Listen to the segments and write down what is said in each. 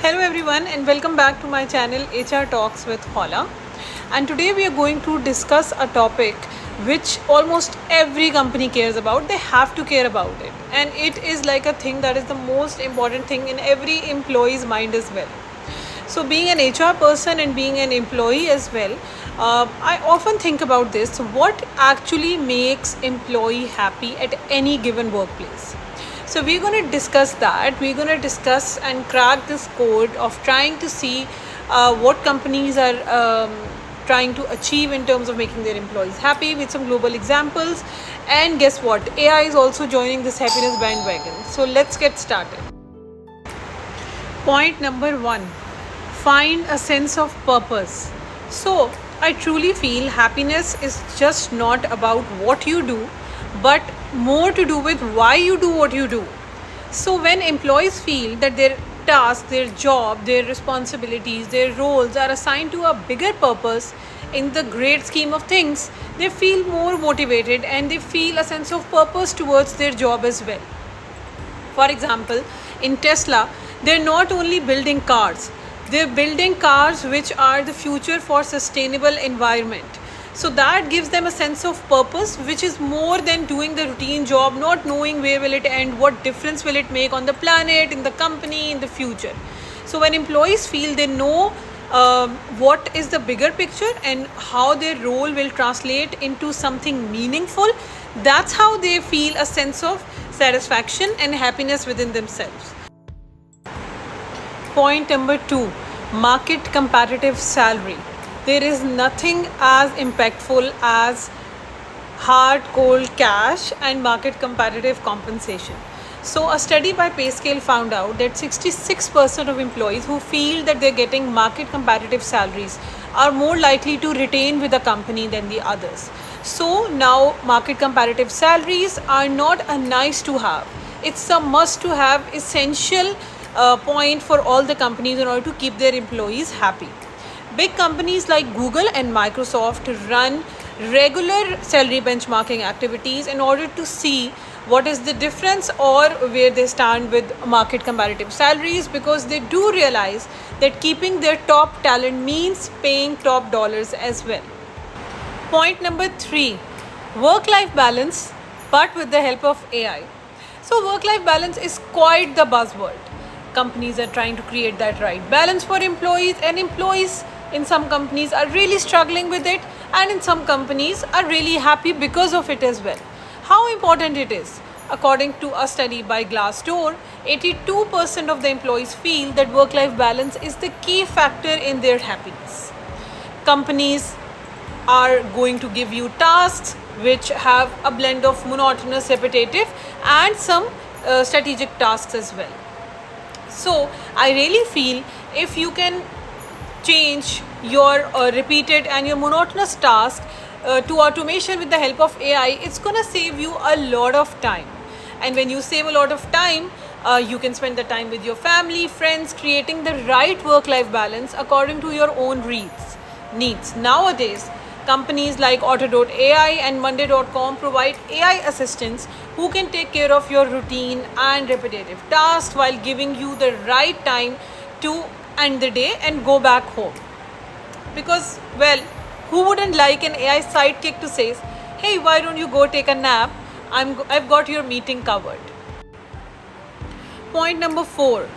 Hello everyone and welcome back to my channel HR Talks with Hola. And today we are going to discuss a topic which almost every company cares about. They have to care about it. And it is like a thing that is the most important thing in every employee's mind as well. So being an HR person and being an employee as well, I often think about this. What actually makes employee happy at any given workplace? So we're going to discuss that. We're going to discuss and crack this code of trying to see what companies are trying to achieve in terms of making their employees happy with some global examples. And guess what? AI is also joining this happiness bandwagon. So let's get started. Point number 1, find a sense of purpose. So I truly feel happiness is just not about what you do, but more to do with why you do what you do. So when employees feel that their task, their job, their responsibilities, their roles are assigned to a bigger purpose in the great scheme of things, they feel more motivated and they feel a sense of purpose towards their job as well. For example, in Tesla, they're not only building cars, they're building cars which are the future for sustainable environment. So that gives them a sense of purpose, which is more than doing the routine job, not knowing where will it end, what difference will it make on the planet, in the company, in the future. So when employees feel they know what is the bigger picture and how their role will translate into something meaningful, that's how they feel a sense of satisfaction and happiness within themselves. Point number 2, market competitive salary. There is nothing as impactful as hard cold cash and market competitive compensation. So a study by PayScale found out that 66% of employees who feel that they're getting market competitive salaries are more likely to retain with the company than the others. So now market competitive salaries are not a nice to have. It's a must to have, essential point for all the companies in order to keep their employees happy. Big companies like Google and Microsoft run regular salary benchmarking activities in order to see what is the difference or where they stand with market comparative salaries, because they do realize that keeping their top talent means paying top dollars as well. Point number 3, work-life balance, but with the help of AI. So work-life balance is quite the buzzword. Companies are trying to create that right balance for employees, and employees in some companies are really struggling with it, and in some companies are really happy because of it as well. How important it is? According to a study by Glassdoor, 82% of the employees feel that work-life balance is the key factor in their happiness. Companies are going to give you tasks which have a blend of monotonous, repetitive, and some strategic tasks as well. So I really feel if you can change your repeated and your monotonous task to automation with the help of AI, it's going to save you a lot of time. And when you save a lot of time, you can spend the time with your family, friends, creating the right work-life balance according to your own needs. Nowadays, companies like Auto.ai and Monday.com provide AI assistants who can take care of your routine and repetitive tasks while giving you the right time to end the day and go back home. Because, well, who wouldn't like an AI sidekick to say, hey, why don't you go take a nap? I've got your meeting covered. Point number 4,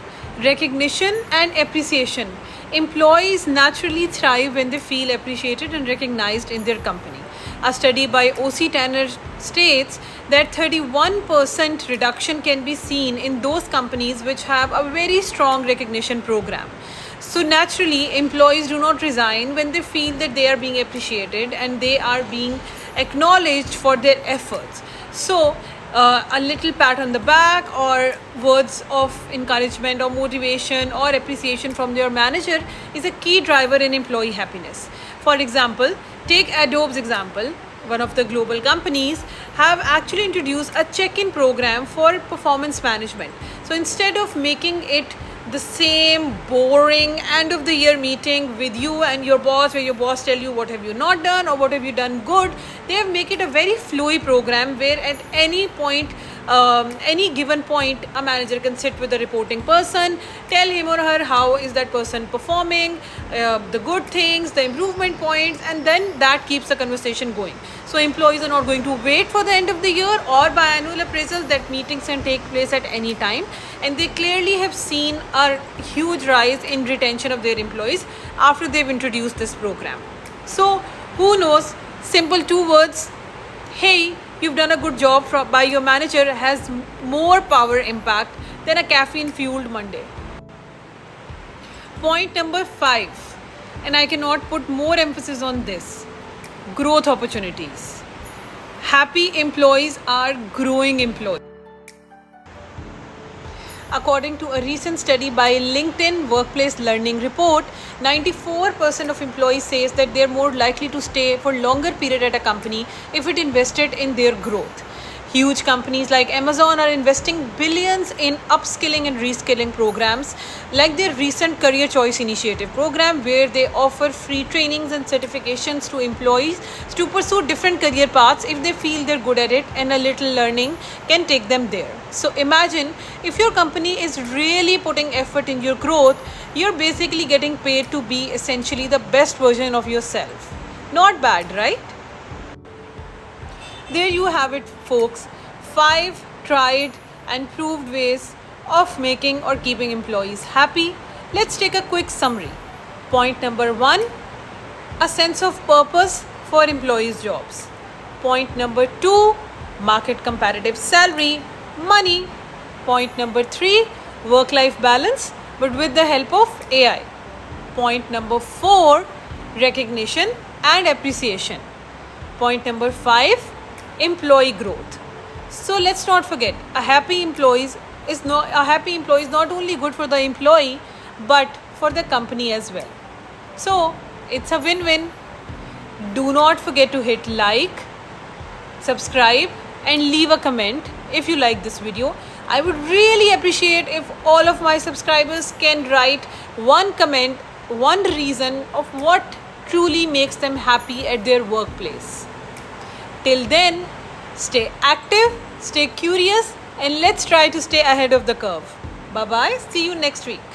recognition and appreciation. Employees naturally thrive when they feel appreciated and recognized in their company. A study by O.C. Tanner states that 31% reduction can be seen in those companies which have a very strong recognition program. So naturally, employees do not resign when they feel that they are being appreciated and they are being acknowledged for their efforts. So a little pat on the back or words of encouragement or motivation or appreciation from your manager is a key driver in employee happiness. For example, take Adobe's example. One of the global companies have actually introduced a check-in program for performance management. So instead of making it the same boring end of the year meeting with you and your boss, where your boss tell you what have you not done or what have you done good, they have make it a very flowy program where at any point any given point, a manager can sit with a reporting person, tell him or her how is that person performing, the good things, the improvement points, and then that keeps the conversation going. So employees are not going to wait for the end of the year or biannual appraisals. That meetings can take place at any time, and they clearly have seen a huge rise in retention of their employees after they've introduced this program. So who knows, simple 2 words, hey, you've done a good job by your manager, has more power impact than a caffeine fueled Monday. Point number 5, and I cannot put more emphasis on this: growth opportunities. Happy employees are growing employees. According to a recent study by LinkedIn Workplace Learning Report, 94% of employees says that they're more likely to stay for longer period at a company if it invested in their growth. Huge companies like Amazon are investing billions in upskilling and reskilling programs, like their recent Career Choice Initiative program, where they offer free trainings and certifications to employees to pursue different career paths if they feel they're good at it, and a little learning can take them there. So imagine if your company is really putting effort in your growth, you're basically getting paid to be essentially the best version of yourself. Not bad, right? There you have it, folks. 5 tried and proved ways of making or keeping employees happy. Let's take a quick summary. Point number 1, a sense of purpose for employees' jobs. Point number 2, market competitive salary, money. Point number 3, work-life balance, but with the help of AI. Point number 4, recognition and appreciation. Point number 5, employee growth. So let's not forget, a happy employee is not only good for the employee but for the company as well. So it's a win-win. Do not forget to hit like, subscribe, and leave a comment if you like this video. I would really appreciate if all of my subscribers can write one comment, one reason of what truly makes them happy at their workplace. Till then, stay active, stay curious, and let's try to stay ahead of the curve. Bye-bye. See you next week.